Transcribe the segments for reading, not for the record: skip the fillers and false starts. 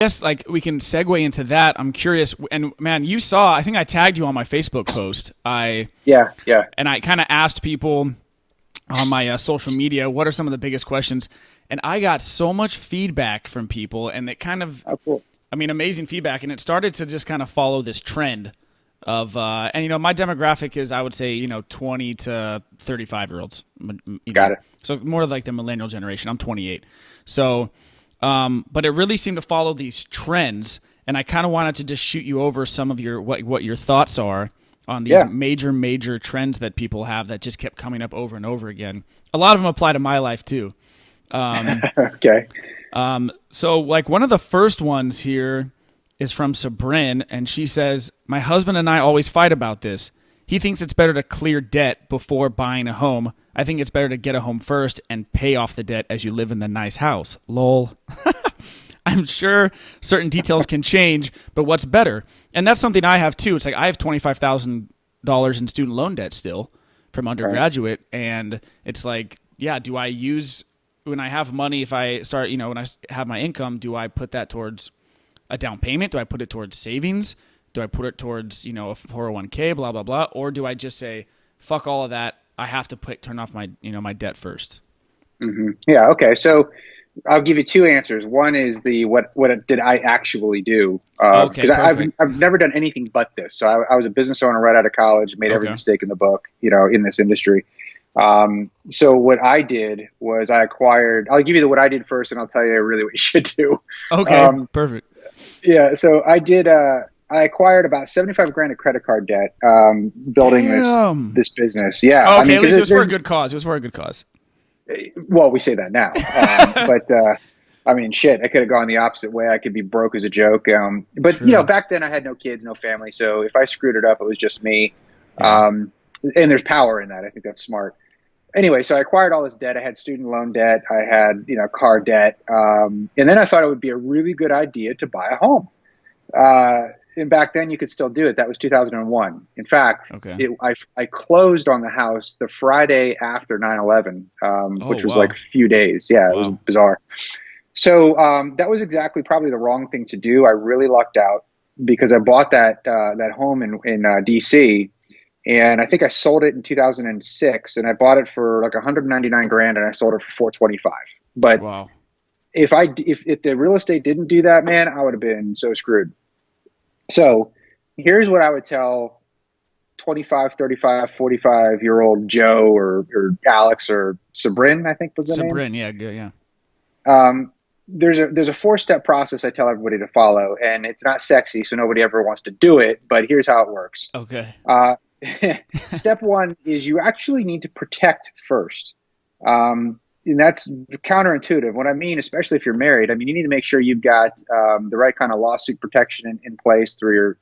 Yes, like we can segue into that. I'm curious, and man, you saw. I think I tagged you on my Facebook post. Yeah, yeah. I kind of asked people on my social media what are some of the biggest questions, and I got so much feedback from people, and it kind of, Oh, cool. I mean, amazing feedback, and it started to just kind of follow this trend of, and my demographic is, I would say, 20 to 35-year-olds, Got it. so more like the millennial generation. I'm 28, so. But it really seemed to follow these trends, and I kind of wanted to just shoot you over some of your what your thoughts are on these Yeah. major trends that people have that just kept coming up over and over again. A lot of them apply to my life too. Okay. So like one of the first ones here is from Sabrin, and she says, "My husband and I always fight about this. He thinks it's better to clear debt before buying a home. I think it's better to get a home first and pay off the debt as you live in the nice house. Lol." I'm sure certain details can change, but what's better? And that's something I have too. It's like I have $25,000 in student loan debt still from Right. undergraduate, and it's like, yeah, do I use when I have money? If I start, when I have my income, do I put that towards a down payment? Do I put it towards savings? Do I put it towards a 401k, blah blah blah, or do I just say fuck all of that? I have to turn off my my debt first. Yeah. Okay. So I'll give you two answers. One is the what did I actually do? Okay, Because perfect. I've never done anything but this. So I was a business owner right out of college, made every Okay, mistake in the book, in this industry. So what I did was I acquired. I'll give you what I did first, and I'll tell you really what you should do. okay, Um, perfect. yeah. So I did. I acquired about 75 grand of credit card debt, building this Damn. this business. Yeah. I Okay, mean, at least it because was for a good cause. It was for a good cause. well, we say that now, but I mean, shit, I could have gone the opposite way. I could be broke as a joke. But True. back then I had no kids, no family, so if I screwed it up, it was just me. Yeah. And there's power in that. I think that's smart. Anyway, so I acquired all this debt. I had student loan debt. I had, car debt. And then I thought it would be a really good idea to buy a home. Uh, and back then you could still do it. That was 2001. In fact, Okay. I closed on the house the Friday after 9/11, Oh which was like wow. a few days. Yeah, it was Wow. bizarre. So that was exactly probably the wrong thing to do. I really lucked out because I bought that home in DC, and I think I sold it in 2006, and I bought it for like 199 grand, and I sold it for 425. But Wow. if the real estate didn't do that, man, I would have been so screwed. So here's what I would tell 25, 35, 45-year-old Joe or Alex or Sabrin, I think was the name. Sabrin, yeah, good, yeah. Um, there's a four-step process I tell everybody to follow, and it's not sexy, so nobody ever wants to do it. But here's how it works. Okay. Uh, Step one is you actually need to protect first. And that's counterintuitive. What I mean, especially if you're married, I mean, you need to make sure you've got the right kind of lawsuit protection in place through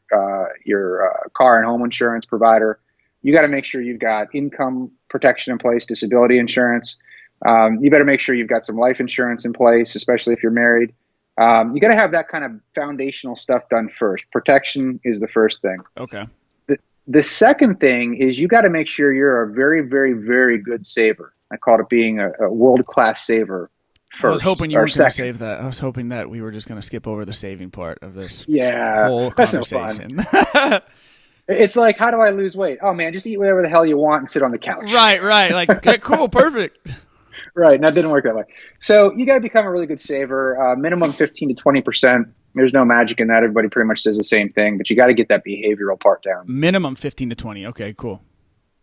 your car and home insurance provider. You got to make sure you've got income protection in place, disability insurance. You better make sure you've got some life insurance in place, especially if you're married. You got to have that kind of foundational stuff done first. Protection is the first thing. Okay. The second thing is you got to make sure you're a very, very, very good saver. I call it being a world-class saver I was first hoping you or weren't going to second. save that. I was hoping that we were just going to skip over the saving part of this Yeah, whole that's no fun. conversation. It's like, how do I lose weight? Oh man, just eat whatever the hell you want and sit on the couch. Right, right. Like, okay, cool, perfect. Right. Now, it didn't work that way. So you got to become a really good saver, minimum 15 to 20%. There's no magic in that. Everybody pretty much says the same thing, but you got to get that behavioral part down. Minimum 15 to 20. Okay, cool.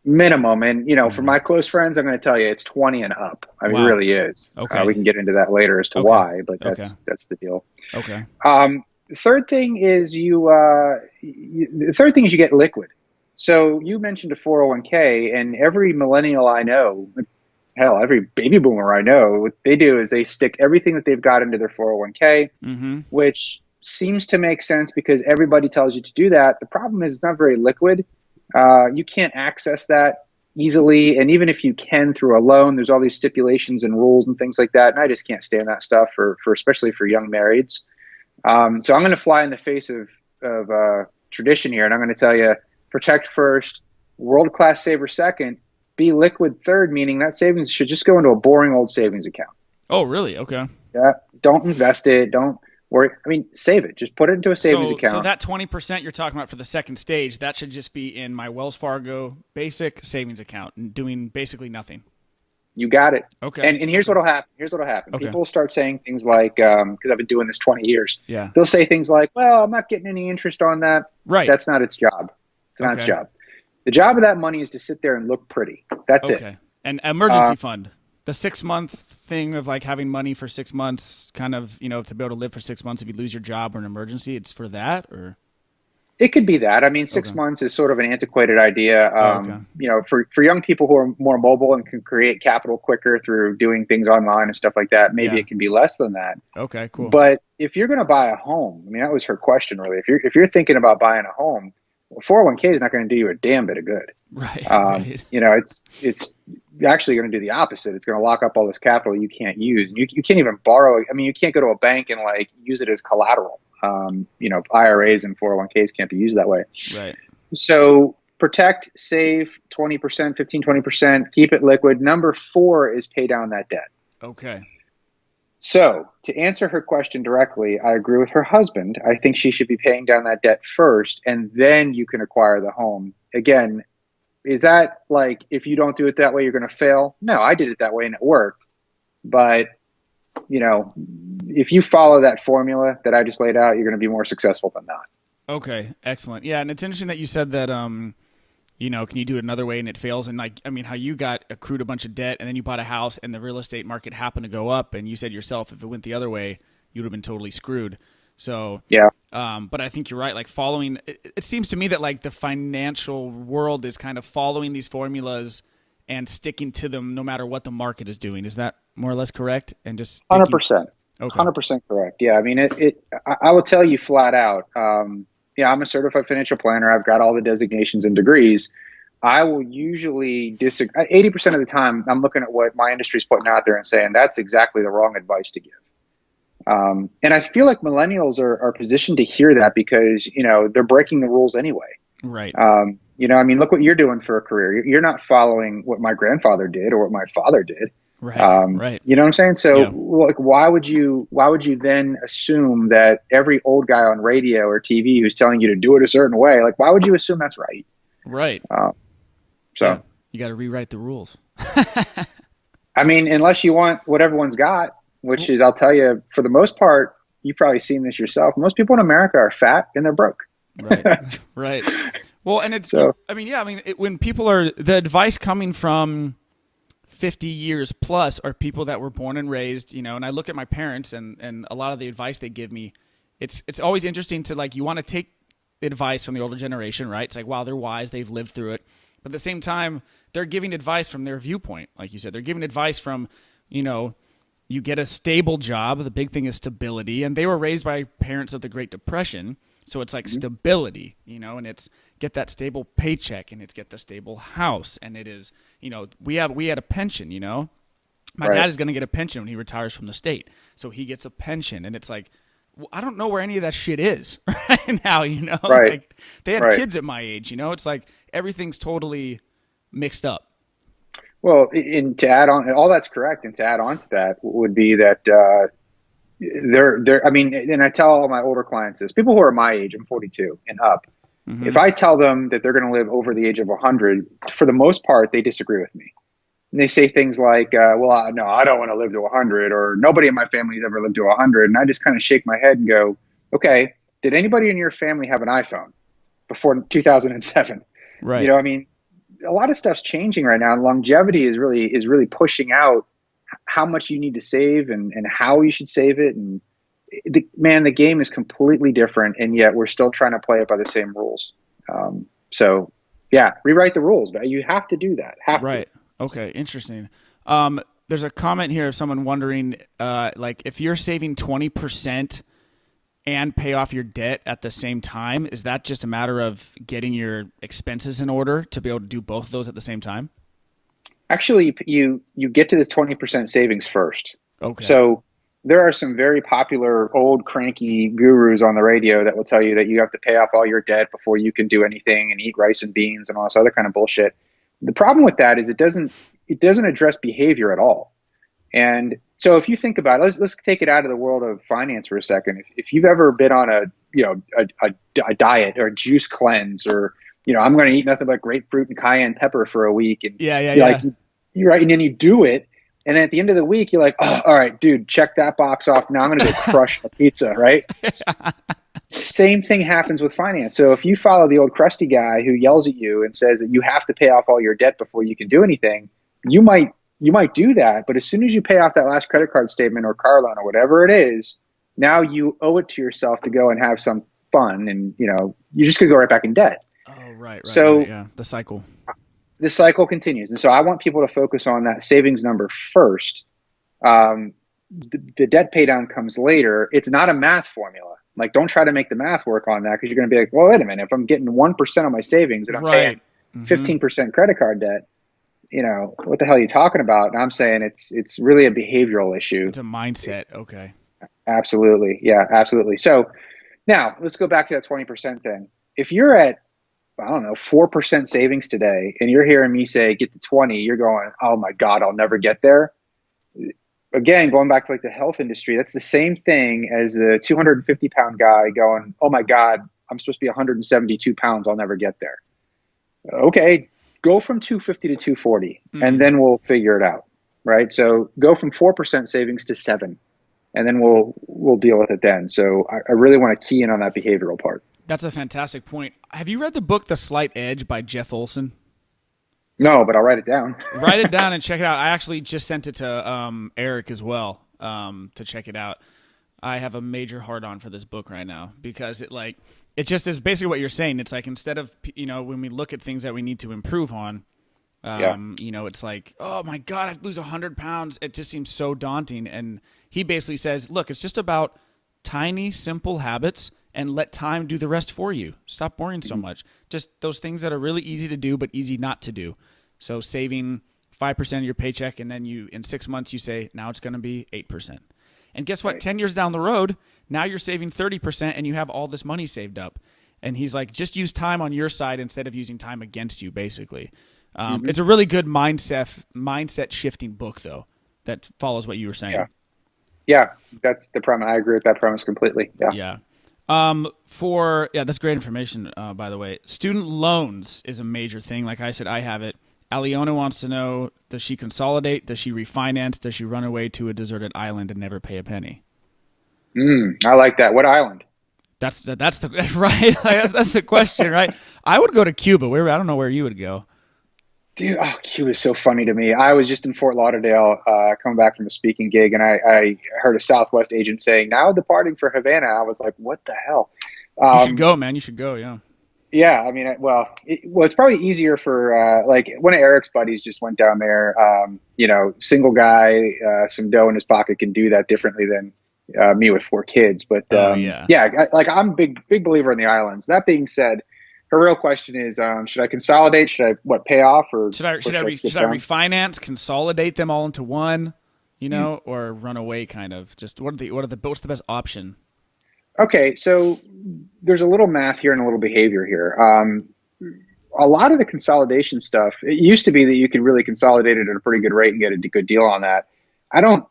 Minimum. And, for Minimum. my close friends, I'm going to tell you it's 20 and up. I mean, it Wow. really is. Okay. We can get into that later as to Okay. why, but Okay. that's the deal. Okay. The third thing is the third thing is you get liquid. So you mentioned a 401k, and every millennial I know, hell, every baby boomer I know, what they do is they stick everything that they've got into their 401k, Mm-hmm. which seems to make sense because everybody tells you to do that. The problem is it's not very liquid. You can't access that easily, and even if you can through a loan, there's all these stipulations and rules and things like that, and I just can't stand that stuff for especially for young marrieds. So I'm going to fly in the face of tradition here, and I'm going to tell you: protect first, world class saver second, be liquid third. Meaning that savings should just go into a boring old savings account. Oh, really? Okay. Yeah, don't invest it. Don't Or, I mean, save it. Just put it into a savings account. So that 20% you're talking about for the second stage, that should just be in my Wells Fargo basic savings account and doing basically nothing. You got it. Okay. And here's what'll happen. Here's what'll happen. Okay. People will start saying things like, because I've been doing this 20 years. Yeah. They'll say things like, well, I'm not getting any interest on that. Right. That's not its job. It's not its job. The job of that money is to sit there and look pretty. That's it. Okay. And emergency fund. The 6-month thing of like having money for 6 months, kind of, to be able to live for 6 months if you lose your job or an emergency, it's for that, or? It could be that. I mean, 6 months is sort of an antiquated idea. For young people who are more mobile and can create capital quicker through doing things online and stuff like that, maybe it can be less than that. Okay, cool. But if you're going to buy a home, I mean, that was her question really. If you're thinking about buying a home, 401k is not going to do you a damn bit of good. Right. It's actually going to do the opposite. It's going to lock up all this capital you can't use. You can't even borrow. I mean, you can't go to a bank and like use it as collateral. IRAs and 401ks can't be used that way. Right. So protect, save 20%, 15, 20%, keep it liquid. Number 4 is pay down that debt. Okay. So to answer her question directly, I agree with her husband. I think she should be paying down that debt first, and then you can acquire the home. Again, is that like, if you don't do it that way, you're going to fail? No, I did it that way and it worked. But, if you follow that formula that I just laid out, you're going to be more successful than not. Okay, excellent. Yeah, and it's interesting that you said that, can you do it another way and it fails? And how you got accrued a bunch of debt and then you bought a house and the real estate market happened to go up, and you said yourself, if it went the other way, you'd have been totally screwed. So, yeah. But I think you're right. Like following, it seems to me that like the financial world is kind of following these formulas and sticking to them no matter what the market is doing. Is that more or less correct? And just 100%. Okay. 100% correct. Yeah. I mean, I will tell you flat out. I'm a certified financial planner. I've got all the designations and degrees. I will usually disagree. 80% of the time, I'm looking at what my industry is putting out there and saying that's exactly the wrong advice to give. And I feel like millennials are positioned to hear that because, they're breaking the rules anyway. Right. Look what you're doing for a career. You're not following what my grandfather did or what my father did. Right. Right. You know what I'm saying? So like, why would you then assume that every old guy on radio or TV who's telling you to do it a certain way, like, why would you assume that's right? Right. So you got to rewrite the rules. I mean, unless you want what everyone's got, which is, I'll tell you, for the most part, you've probably seen this yourself. Most people in America are fat and they're broke. Right. Right. Well, and it's, when people are, the advice coming from 50 years plus are people that were born and raised, and I look at my parents and a lot of the advice they give me, it's always interesting to like, you want to take advice from the older generation, right? It's like, wow, they're wise. They've lived through it. But at the same time, they're giving advice from their viewpoint. Like you said, they're giving advice from, you get a stable job. The big thing is stability. And they were raised by parents of the Great Depression. So it's like stability, and it's get that stable paycheck and it's get the stable house. And it is, we had a pension, my dad is going to get a pension when he retires from the state. So he gets a pension, and it's like, I don't know where any of that shit is right now, Right. Like they had kids at my age, it's like everything's totally mixed up. Well, and to add on, all that's correct. And to add on to that would be that, and I tell all my older clients this, people who are my age, I'm 42 and up. Mm-hmm. If I tell them that they're going to live over the age of 100, for the most part, they disagree with me. And they say things like, no, I don't want to live to 100, or nobody in my family has ever lived to 100. And I just kind of shake my head and go, okay, did anybody in your family have an iPhone before 2007? Right. A lot of stuff's changing right now. And longevity is really pushing out how much you need to save and how you should save it. And the game is completely different, and yet we're still trying to play it by the same rules. Rewrite the rules, but you have to do that. Right. Okay. Interesting. There's a comment here of someone wondering, like, if you're saving 20% and pay off your debt at the same time, is that just a matter of getting your expenses in order to be able to do both of those at the same time? Actually, you get to this 20% savings first. Okay. So there are some very popular old cranky gurus on the radio that will tell you that you have to pay off all your debt before you can do anything and eat rice and beans and all this other kind of bullshit. The problem with that is it doesn't address behavior at all. And So if you think about it, let's take it out of the world of finance for a second. If you've ever been on a a diet or a juice cleanse, or I'm going to eat nothing but grapefruit and cayenne pepper for a week, and Yeah, yeah, you're like yeah. you're right, and then you do it, and then at the end of the week you're like, oh, all right, dude, check that box off. Now I'm going to go crush a pizza, right? Same thing happens with finance. So if you follow the old crusty guy who yells at you and says that you have to pay off all your debt before you can do anything, you might do that, but as soon as you pay off that last credit card statement or car loan or whatever it is, now you owe it to yourself to go and have some fun, and you're just gonna go right back in debt. Oh, right. So Yeah, the cycle. the cycle continues, and so I want people to focus on that savings number first. The debt pay down comes later. It's not a math formula. Like, don't try to make the math work on that, because you're going to be like, well, wait a minute. If I'm getting 1% of my savings and I'm paying Right. Hmm. 15% credit card debt, what the hell are you talking about? And I'm saying it's really a behavioral issue. It's a mindset. Okay. Absolutely. Yeah, absolutely. So now let's go back to that 20% thing. If you're at, I don't know, 4% savings today, and you're hearing me say, get to 20, you're going, oh my God, I'll never get there. Again, going back to like the health industry, that's the same thing as the 250-pound guy going, oh my God, I'm supposed to be 172 pounds. I'll never get there. Okay, go from 250 to 240, and then we'll figure it out. Right. So go from 4% savings to 7, and then we'll deal with it then. So I really want to key in on that behavioral part. That's a fantastic point. Have you read the book The Slight Edge by Jeff Olson? No, but I'll write it down. Write it down and check it out. I actually just sent it to Eric as well, to check it out. I have a major hard on for this book right now, because it just is basically what you're saying. It's like, instead of, when we look at things that we need to improve on, Yeah. it's like, oh my God, I'd lose 100 pounds. It just seems so daunting. And he basically says, look, it's just about tiny, simple habits, and let time do the rest for you. Stop worrying so much. Just those things that are really easy to do, but easy not to do. So saving 5% of your paycheck, and then in 6 months you say, now it's going to be 8%. And guess what? Right. 10 years down the road, now you're saving 30% and you have all this money saved up. And he's like, just use time on your side instead of using time against you, basically. It's a really good mindset shifting book, though, that follows what you were saying. Yeah, that's the premise. I agree with that premise completely. Yeah. Yeah. That's great information, by the way. Student loans is a major thing. Like I said, I have it. Aliona wants to know, does she consolidate? Does she refinance? Does she run away to a deserted island and never pay a penny? I like that. What island? That's the right. That's the question, right? I would go to Cuba. I don't know where you would go. Dude, oh, Cuba is so funny to me. I was just in Fort Lauderdale, coming back from a speaking gig, and I heard a Southwest agent saying, now departing for Havana. I was like, what the hell? You should go, man. You should go. Yeah. Yeah, I mean, it's probably easier for like one of Eric's buddies just went down there. Single guy, some dough in his pocket, can do that differently than me with 4 kids. But I'm a big believer in the islands. That being said, her real question is, should I consolidate? Should I pay off, or should I refinance, consolidate them all into one, or run away? Kind of. Just what's the best option? Okay, so there's a little math here and a little behavior here. A lot of the consolidation stuff, it used to be that you could really consolidate it at a pretty good rate and get a good deal on that. I don't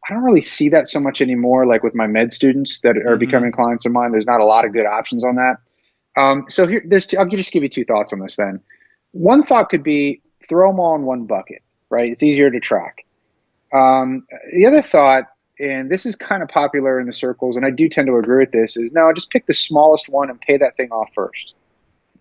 really see that so much anymore. Like with my med students that are becoming clients of mine, there's not a lot of good options on that. So here, I'll just give you 2 thoughts on this then. One thought could be throw them all in one bucket, right? It's easier to track. The other thought, and this is kind of popular in the circles, and I do tend to agree with this, is no, just pick the smallest one and pay that thing off first.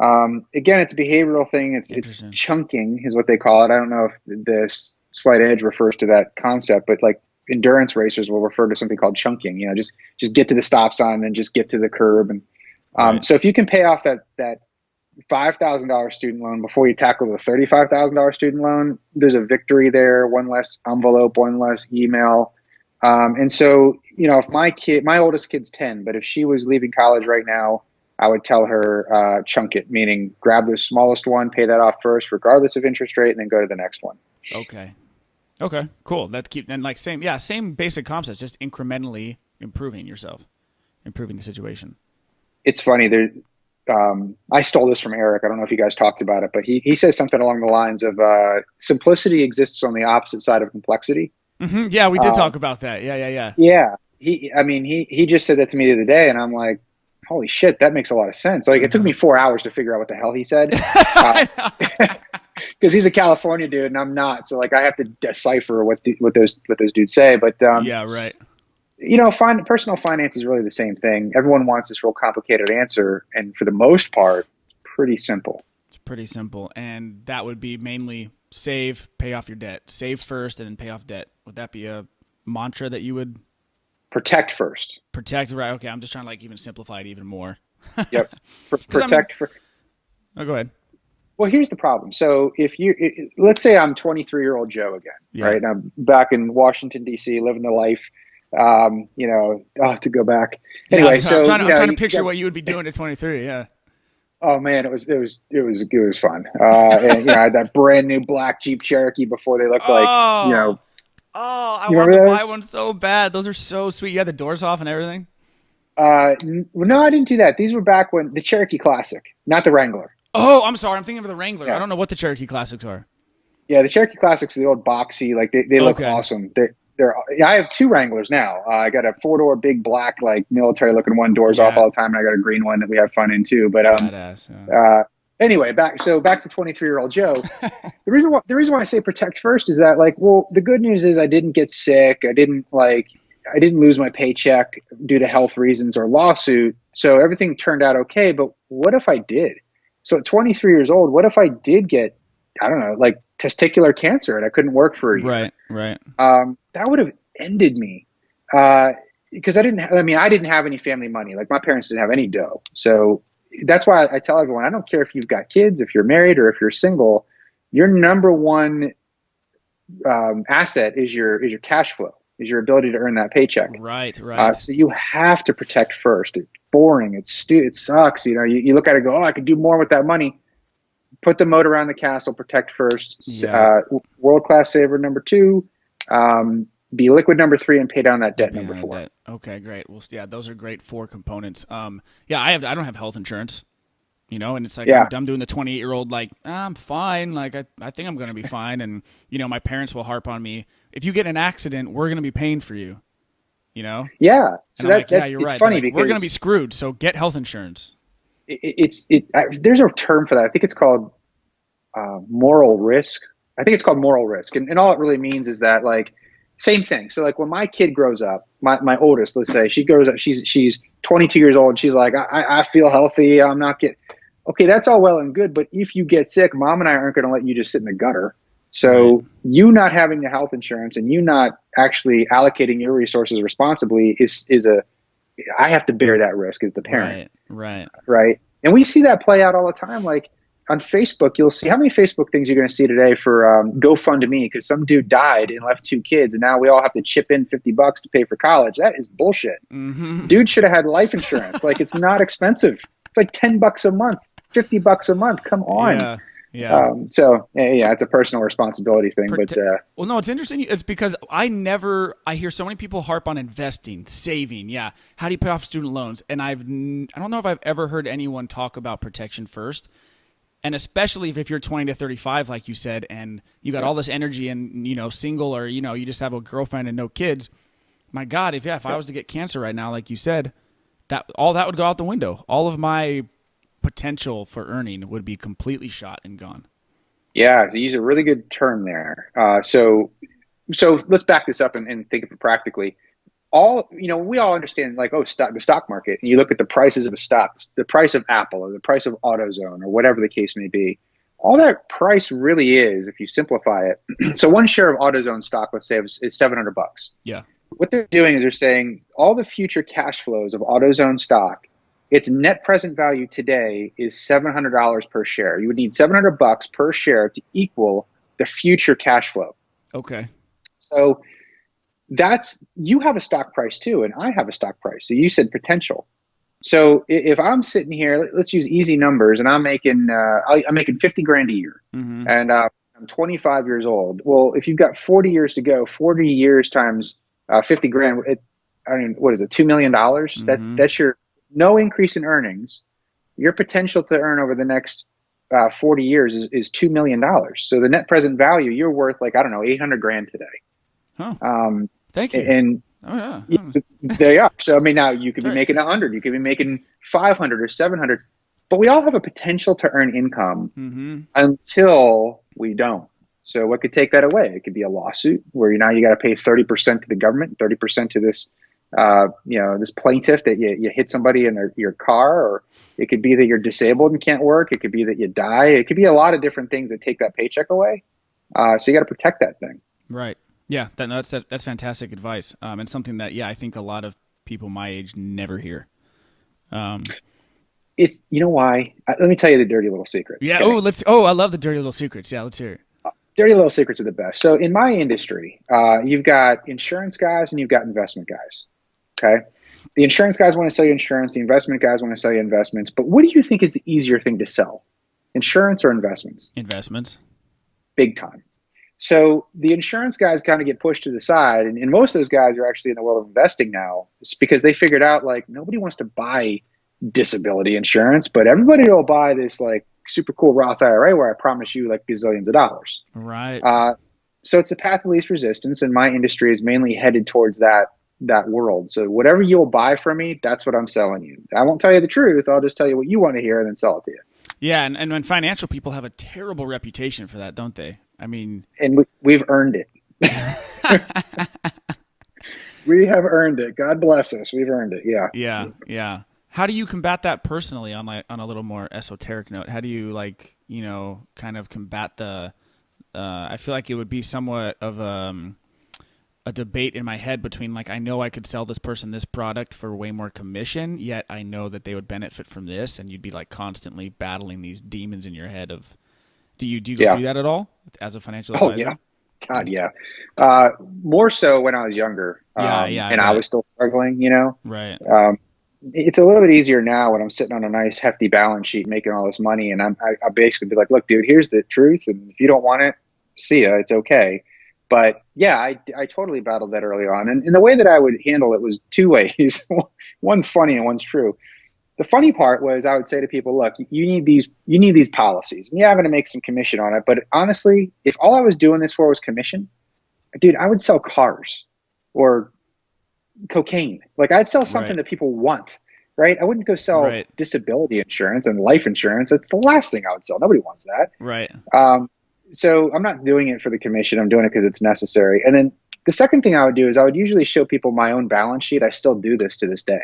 Again, it's a behavioral thing. It's chunking is what they call it. I don't know if the slight edge refers to that concept, but like endurance racers will refer to something called chunking. Just get to the stop sign and just get to the curb. And Right. So if you can pay off that $5,000 student loan before you tackle the $35,000 student loan, there's a victory there. One less envelope, one less email. And so, if my oldest kid's 10, but if she was leaving college right now, I would tell her, chunk it, meaning grab the smallest one, pay that off first, regardless of interest rate, and then go to the next one. Okay, cool. Same basic concepts, just incrementally improving yourself, improving the situation. It's funny. I stole this from Eric. I don't know if you guys talked about it, but he says something along the lines of, simplicity exists on the opposite side of complexity. Yeah, we did Um, talk about that. Yeah. yeah, he just said that to me the other day, and I'm like, holy shit, that makes a lot of sense. Like, it took Uh-huh. me 4 hours to figure out what the hell he said, because I know. he's a California dude and I'm not, so like I have to decipher what those dudes say. But Yeah, right. personal finance is really the same thing. Everyone wants this real complicated answer, and for the most part, pretty simple. It's pretty simple, and that would be mainly save, pay off your debt. Save first, and then pay off debt. Would that be a mantra that you would Protect first. protect? Right. Okay. I'm just trying to like even simplify it even more. Yep. Because I mean, Protect for. oh, go ahead. Well, here's the problem. So if let's say I'm 23-year-old Joe again, Yeah. right? And I'm back in Washington D.C. living the life. To go back. Yeah. Anyway, so I'm trying to you picture got, what you would be doing at 23. Yeah. oh man, it was fun. And I had that brand new black Jeep Cherokee before they looked like, Oh. Oh, I you wanted to remember buy those? one so bad. Those are so sweet. You had the doors off and everything. No, I didn't do that. These were back when the Cherokee Classic, not the Wrangler. Oh, I'm sorry. I'm thinking of the Wrangler. I Yeah, don't know what the Cherokee Classics are. yeah, the Cherokee Classics are the old boxy, like they look Okay. awesome. I have two Wranglers now. I got a four-door big black like military looking one, doors off Yeah. all the time, and I got a green one that we have fun in too. But Badass. Yeah. anyway, back to 23-year-old Joe. The reason why I say protect first is that, like, well, the good news is I didn't get sick. I didn't lose my paycheck due to health reasons or lawsuit. So everything turned out okay. But what if I did? So at 23 years old, what if I did get, I don't know, like testicular cancer and I couldn't work for a year? Right. Right. That would have ended me. Because I didn't have any family money. Like, my parents didn't have any dough. So that's why I tell everyone, I don't care if you've got kids, if you're married, or if you're single, your number one asset is your cash flow, is your ability to earn that paycheck. Right. Right. So you have to protect first. It's boring. It sucks. You look at it and go, oh, I could do more with that money. Put the moat around the castle, protect first. Yeah. World-class saver number two. Be liquid number three, and pay down that debt Be number on four. that. Okay, great. Well, yeah, those are great four components. Yeah, I don't have health insurance, and it's like Yeah. I'm doing the 28-year-old like I'm fine, like I think I'm gonna be fine, and my parents will harp on me. If you get in an accident, we're gonna be paying for you, and Yeah. So I'm like, yeah, you're it's right. They're funny like, because we're gonna be screwed, so get health insurance. there's a term for that. I think it's called moral risk. I think it's called moral risk, and all it really means is that, like, same thing. So like when my kid grows up, my oldest, let's say, she grows up, she's 22 years old. She's like, I feel healthy. I'm not getting, okay. That's all well and good. But if you get sick, mom and I aren't going to let you just sit in the gutter. So Right. you not having the health insurance and you not actually allocating your resources responsibly I have to bear that risk as the parent. Right. Right. And we see that play out all the time. Like on Facebook, you'll see how many Facebook things you're going to see today for GoFundMe because some dude died and left two kids, and now we all have to chip in $50 to pay for college. That is bullshit. Mm-hmm. Dude should have had life insurance. Like, it's not expensive. It's like $10 a month, $50 a month. Come on. Yeah. Yeah, it's a personal responsibility thing. Well, no, it's interesting. It's because I hear so many people harp on investing, saving. Yeah. How do you pay off student loans? And I don't know if I've ever heard anyone talk about protection first. And especially if you're 20 to 35, like you said, and you got all this energy and, single or, you just have a girlfriend and no kids. My God, if I was to get cancer right now, like you said, that would go out the window. All of my potential for earning would be completely shot and gone. Yeah, so you use a really good term there. So let's back this up and think of it practically. We all understand, like, the stock market, and you look at the prices of a stock, the price of Apple or the price of AutoZone or whatever the case may be. All that price really is, if you simplify it. So one share of AutoZone stock, let's say, is $700. Yeah. What they're doing is they're saying all the future cash flows of AutoZone stock, its net present value today is $700 per share. You would need $700 per share to equal the future cash flow. Okay. So you have a stock price too, and I have a stock price. So you said potential. So if I'm sitting here, let's use easy numbers, and I'm making 50 grand a year, Mm-hmm. and I'm 25 years old. Well, if you've got 40 years to go, 40 years times 50 grand, what is it, $2 million? Mm-hmm. That's your no increase in earnings. Your potential to earn over the next 40 years is $2 million. So the net present value, you're worth, like, I don't know, 800 grand today. Huh. Um, Thank you. and Oh yeah. there you are. So I mean, now you could be Great. making 100, you could be making 500 or 700, but we all have a potential to earn income Mm-hmm. until we don't. So what could take that away? It could be a lawsuit where you got to pay 30% to the government, 30% to this, this plaintiff that you hit somebody in your car, or it could be that you're disabled and can't work. It could be that you die. It could be a lot of different things that take that paycheck away. So you got to protect that thing. Right. Yeah. That's fantastic advice. And something that I think a lot of people my age never hear. Um, It's, you know why? Let me tell you the dirty little secret. yeah. Okay. I love the dirty little secrets. Yeah. Let's hear it. Dirty little secrets are the best. So in my industry, you've got insurance guys and you've got investment guys. Okay. The insurance guys want to sell you insurance. The investment guys want to sell you investments. But what do you think is the easier thing to sell? Insurance or investments? Investments. Big time. So the insurance guys kind of get pushed to the side. And most of those guys are actually in the world of investing now. It's because they figured out like nobody wants to buy disability insurance, but everybody will buy this like super cool Roth IRA where I promise you like gazillions of dollars. Right. So it's the path of least resistance, and my industry is mainly headed towards that world. So whatever you'll buy from me, that's what I'm selling you. I won't tell you the truth. I'll just tell you what you want to hear and then sell it to you. Yeah. And when financial people have a terrible reputation for that, don't they? I mean, And we've earned it. We have earned it. God bless us. We've earned it. Yeah. yeah. Yeah. How do you combat that personally on a little more esoteric note? How do you kind of combat the, I feel like it would be somewhat of a debate in my head between like, I know I could sell this person this product for way more commission, yet I know that they would benefit from this. And you'd be like constantly battling these demons in your head of, do you go through that at all as a financial advisor? Oh yeah. God, yeah. More so when I was younger. And I was still struggling, Right. It's a little bit easier now when I'm sitting on a nice hefty balance sheet making all this money, and I basically be like, look, dude, here's the truth, and if you don't want it, see ya, it's okay. But yeah, I totally battled that early on, and the way that I would handle it was two ways. One's funny and one's true. The funny part was I would say to people, look, you need these policies, and yeah, I'm going to make some commission on it. But honestly, if all I was doing this for was commission, dude, I would sell cars or cocaine. Like I'd sell something that people want, right? I wouldn't go sell disability insurance and life insurance. That's the last thing I would sell. Nobody wants that. Right. So I'm not doing it for the commission. I'm doing it because it's necessary. And then the second thing I would do is I would usually show people my own balance sheet. I still do this to this day.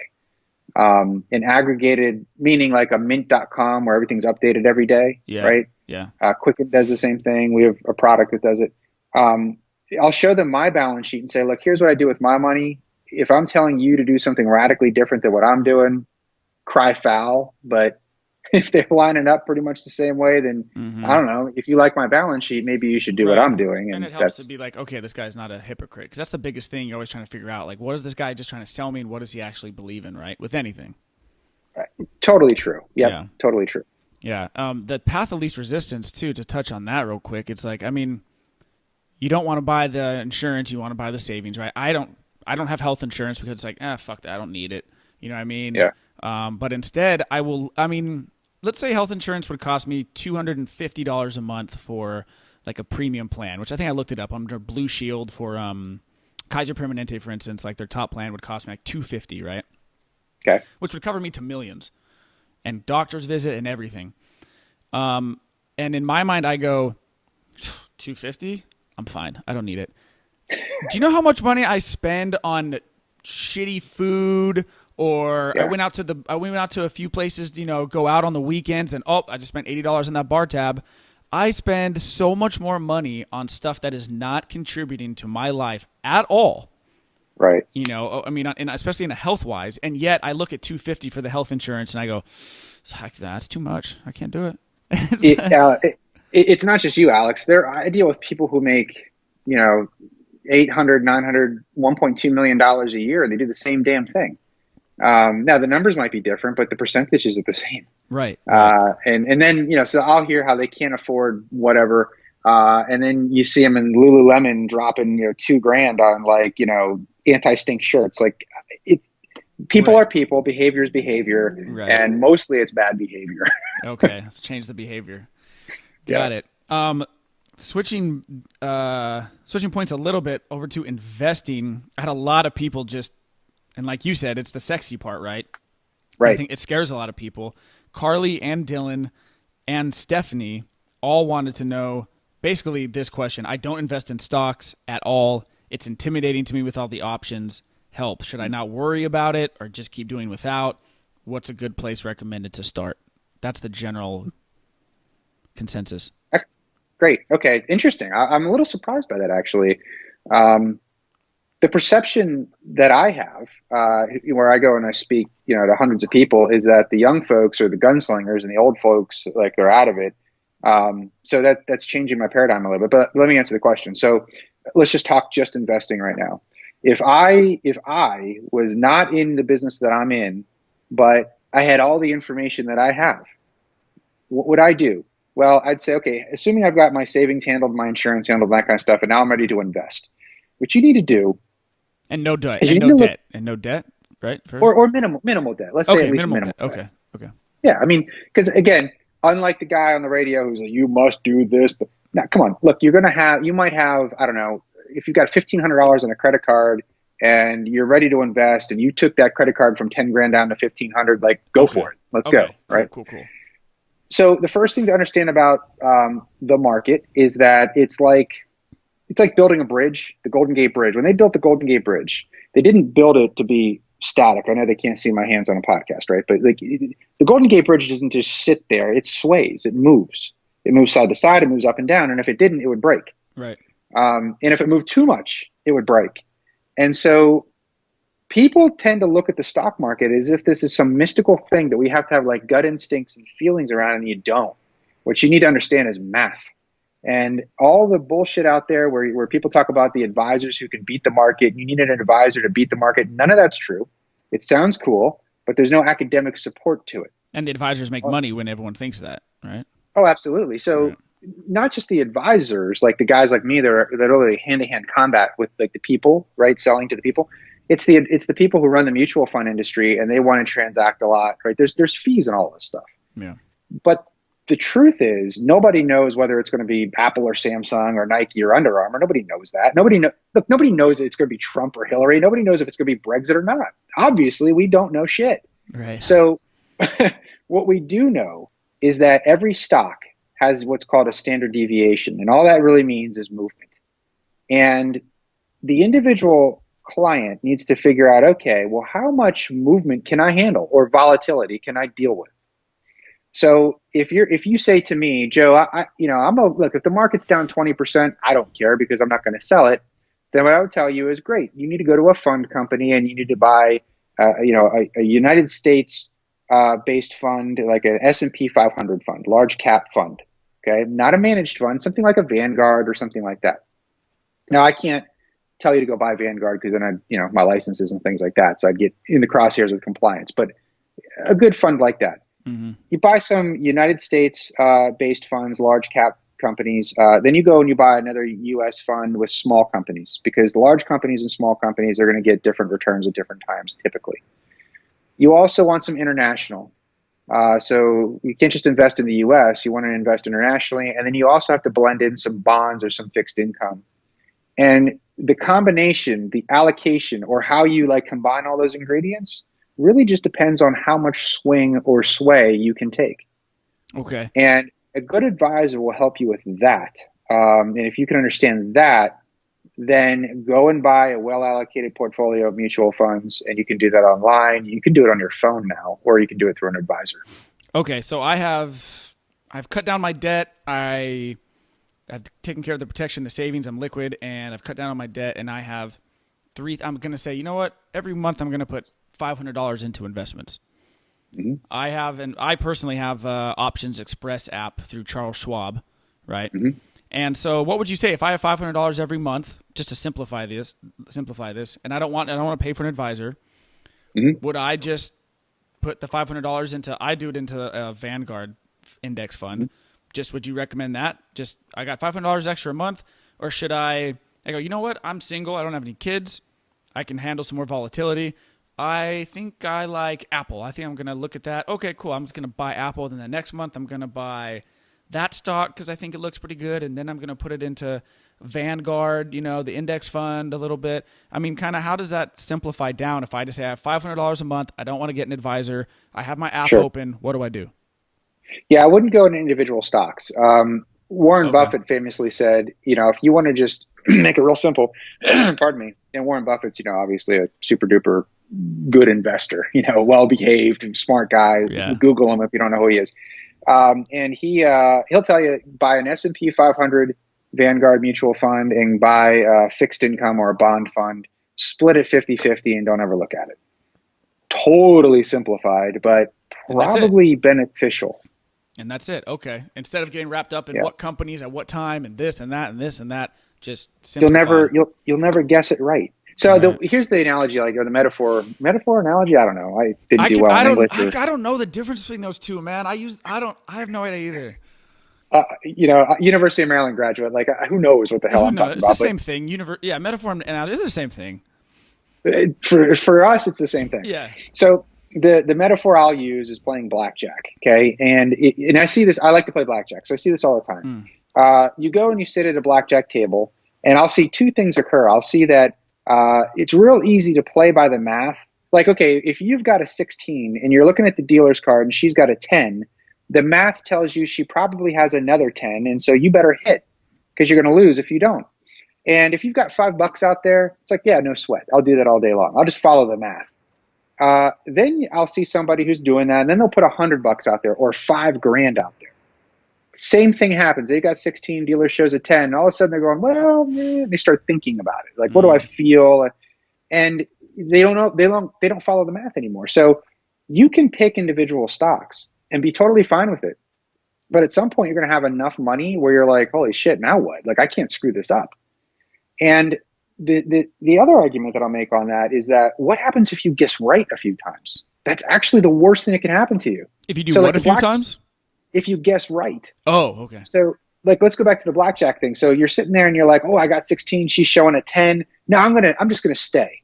In aggregated, meaning like a mint.com where everything's updated every day, right? Yeah. Quicken does the same thing. We have a product that does it. I'll show them my balance sheet and say, look, here's what I do with my money. If I'm telling you to do something radically different than what I'm doing, cry foul. But if they're lining up pretty much the same way, then I don't know. If you like my balance sheet, maybe you should do what I'm doing. And it helps to be like, okay, this guy's not a hypocrite. Because that's the biggest thing you're always trying to figure out. Like, what is this guy just trying to sell me, and what does he actually believe in, right? With anything. Totally true. Yep, yeah. Totally true. Yeah. The path of least resistance, too, to touch on that real quick, it's like, I mean, you don't want to buy the insurance. You want to buy the savings, right? I don't have health insurance because it's like, fuck that. I don't need it. You know what I mean? Yeah. But instead, let's say health insurance would cost me $250 a month for like a premium plan, which I think I looked it up. Under Blue Shield for Kaiser Permanente, for instance, like their top plan would cost me like $250, right? Okay. Which would cover me to millions and doctor's visit and everything. And in my mind, I go, $250? I'm fine. I don't need it. Do you know how much money I spend on shitty food? Or I went out to a few places, go out on the weekends, and I just spent $80 on that bar tab. I spend so much more money on stuff that is not contributing to my life at all. Right. And especially in a health wise, and yet I look at $250 for the health insurance, and I go, that's too much. I can't do it. It's not just you, Alex. I deal with people who make, $800, $900, $1.2 million a year, and they do the same damn thing. Now the numbers might be different, but the percentages are the same. Right. And then, so I'll hear how they can't afford whatever. And then you see them in Lululemon dropping, $2,000 on like, anti-stink shirts. Like people are people, behavior is behavior, and mostly it's bad behavior. Okay. Let's change the behavior. Got it. switching points a little bit over to investing. I had a lot of people just, and like you said, it's the sexy part, right? I Right. think it scares a lot of people. Carly and Dylan and Stephanie all wanted to know basically this question. I don't invest in stocks at all. It's intimidating to me with all the options. Help. Should I not worry about it or just keep doing without? What's a good place recommended to start? That's the general consensus. Great. Okay. Interesting. I'm a little surprised by that, actually. Um, the perception that I have, where I go and I speak, to hundreds of people, is that the young folks are the gunslingers and the old folks, like, they're out of it. So that's changing my paradigm a little bit. But let me answer the question. So let's just talk just investing right now. If I was not in the business that I'm in, but I had all the information that I have, what would I do? Well, I'd say, okay, assuming I've got my savings handled, my insurance handled, that kind of stuff, and now I'm ready to invest. What you need to do And no debt. is And you need no to look, debt. And no debt, right? or minimal debt. Let's say Okay, at least minimal minimal debt. debt. Okay. Okay. Yeah, I mean, because again, unlike the guy on the radio who's like, you must do this, but now, come on, look, you might have, I don't know, if you've got $1,500 on a credit card and you're ready to invest, and you took that credit card from 10 grand down to 1,500, like, go Okay. for it. Let's Okay. go, Cool, right? cool, cool. So the first thing to understand about the market is that it's like building a bridge, the Golden Gate Bridge. When they built the Golden Gate Bridge, they didn't build it to be static. I know they can't see my hands on a podcast, right? But like, the Golden Gate Bridge doesn't just sit there. It sways. It moves. It moves side to side. It moves up and down. And if it didn't, it would break. Right. And if it moved too much, it would break. And so people tend to look at the stock market as if this is some mystical thing that we have to have like gut instincts and feelings around, and you don't. What you need to understand is math. And all the bullshit out there where people talk about the advisors who can beat the market, you need an advisor to beat the market. None of that's true. It sounds cool, but there's no academic support to it. And the advisors make money when everyone thinks that, right? Oh, absolutely. Right. So not just the advisors, like the guys like me that are literally hand-to-hand combat with like the people, right? Selling to the people. It's the people who run the mutual fund industry, and they want to transact a lot, right? There's fees and all this stuff. Yeah. But the truth is, nobody knows whether it's going to be Apple or Samsung or Nike or Under Armour. Nobody knows that. Nobody knows if it's going to be Trump or Hillary. Nobody knows if it's going to be Brexit or not. Obviously, we don't know shit. Right. So what we do know is that every stock has what's called a standard deviation, and all that really means is movement. And the individual client needs to figure out, okay, well, how much movement can I handle, or volatility can I deal with? So if you say to me, Joe, look, if the market's down 20%, I don't care because I'm not going to sell it. Then what I would tell you is, great. You need to go to a fund company and you need to buy, a United States based fund, like an S&P 500 fund, large cap fund. Okay, not a managed fund, something like a Vanguard or something like that. Now, I can't tell you to go buy Vanguard because then my licenses and things like that. So I'd get in the crosshairs with compliance. But a good fund like that. Mm-hmm. You buy some United States based funds, large cap companies. Then you go and you buy another U.S. fund with small companies, because large companies and small companies are going to get different returns at different times typically. You also want some international. So you can't just invest in the U.S. You want to invest internationally. And then you also have to blend in some bonds or some fixed income. And the combination, the allocation, or how you like combine all those ingredients really just depends on how much swing or sway you can take. Okay. And a good advisor will help you with that. And if you can understand that, then go and buy a well-allocated portfolio of mutual funds, and you can do that online. You can do it on your phone now, or you can do it through an advisor. Okay. So I've cut down my debt. I've taken care of the protection, the savings. I'm liquid, and I've cut down on my debt. And I have I'm going to say, you know what? Every month I'm going to put $500 into investments. Mm-hmm. I personally have Options Express app through Charles Schwab, right? Mm-hmm. And so, what would you say if I have $500 every month, just to simplify this, and I don't want to pay for an advisor? Mm-hmm. Would I just put the $500 into? I do it into a Vanguard index fund. Mm-hmm. Just would you recommend that? Just I got $500 extra a month, or should I go? You know what? I'm single. I don't have any kids. I can handle some more volatility. I think I like Apple. I think I'm going to look at that. Okay, cool. I'm just going to buy Apple. Then the next month I'm going to buy that stock because I think it looks pretty good, and then I'm going to put it into Vanguard, the index fund a little bit. I mean, kind of how does that simplify down if I just say I have $500 a month, I don't want to get an advisor, I have my app Sure. open, what do I do? Yeah, I wouldn't go into individual stocks. Warren Okay. Buffett famously said, if you want to just make it real simple, pardon me, and Warren Buffett's, obviously a super duper good investor, well behaved and smart guy. Yeah. Google him if you don't know who he is. And he'll tell you buy an S&P 500 Vanguard mutual fund and buy a fixed income or a bond fund, split it 50-50 and don't ever look at it. Totally simplified, but And that's it. probably beneficial. And that's it. Okay. Instead of getting wrapped up in Yeah. what companies at what time and this and that and this and that, just You'll simplify. you'll never guess it right. So Right. here's the analogy, or the metaphor analogy. I don't know. I didn't do well I in don't English. I don't know the difference between those two, man. I have no idea either. University of Maryland graduate. Like, who knows what the hell I'm No, talking it's the about? same thing. Metaphor and analogy is the same thing. But for us, it's the same thing. Yeah. So the metaphor I'll use is playing blackjack. Okay, and I see this. I like to play blackjack, so I see this all the time. You go and you sit at a blackjack table, and I'll see two things occur. I'll see that it's real easy to play by the math. Like, okay, if you've got a 16 and you're looking at the dealer's card and she's got a 10, the math tells you she probably has another 10, and so you better hit because you're going to lose if you don't. And if you've got $5 out there, it's like, yeah, no sweat. I'll do that all day long. I'll just follow the math. Then I'll see somebody who's doing that, and then they'll put $100 out there or $5,000 out there. Same thing happens. They got 16, dealer shows a 10. And all of a sudden they're going, well, and they start thinking about it. Like, what do I feel? And they don't know. They don't follow the math anymore. So you can pick individual stocks and be totally fine with it. But at some point, you're going to have enough money where you're like, holy shit, now what? Like, I can't screw this up. And the other argument that I'll make on that is that what happens if you guess right a few times? That's actually the worst thing that can happen to you. If you do So, what like, a few times? If you guess right. Oh, okay. So, like, let's go back to the blackjack thing. So you're sitting there and you're like, oh, I got 16. She's showing a 10. No, I'm just gonna stay,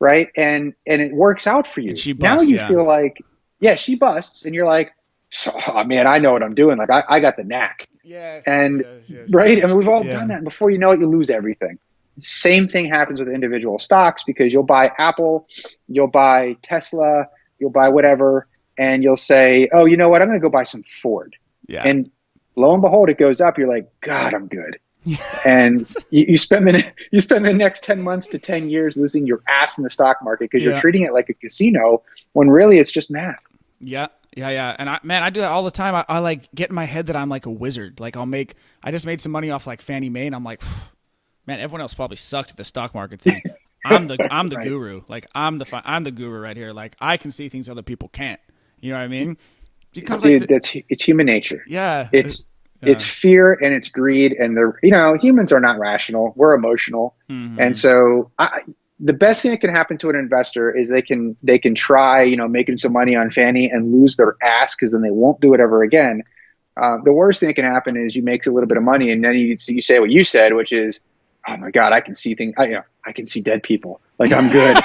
right? And it works out for you. And she Now busts, you yeah. feel like, yeah, she busts, and you're like, oh, man, I know what I'm doing. Like, I got the knack. Yes. And yes. right? I mean, we've all Yeah. done that. And before you know it, you lose everything. Same thing happens with individual stocks because you'll buy Apple, you'll buy Tesla, you'll buy whatever, and you'll say, oh, you know what? I'm going to go buy some Ford. Yeah. And lo and behold, it goes up. You're like, God, I'm good. And you spend the next 10 months to 10 years losing your ass in the stock market because Yeah. you're treating it like a casino when really it's just math. Yeah. And I do that all the time. I like get in my head that I'm like a wizard. Like I just made some money off like Fannie Mae, and I'm like, man, everyone else probably sucks at the stock market thing. I'm the Right. guru. Like I'm the guru right here. Like I can see things other people can't. You know what I mean? It becomes Dude, like it's human nature. yeah. It's fear and it's greed, and humans are not rational. We're emotional. Mhm. And so the best thing that can happen to an investor is they can try, making some money on Fannie and lose their ass because then they won't do it ever again. The worst thing that can happen is you make a little bit of money and then you say what you said, which is, oh my God, I can see things. I can see dead people. Like, I'm good.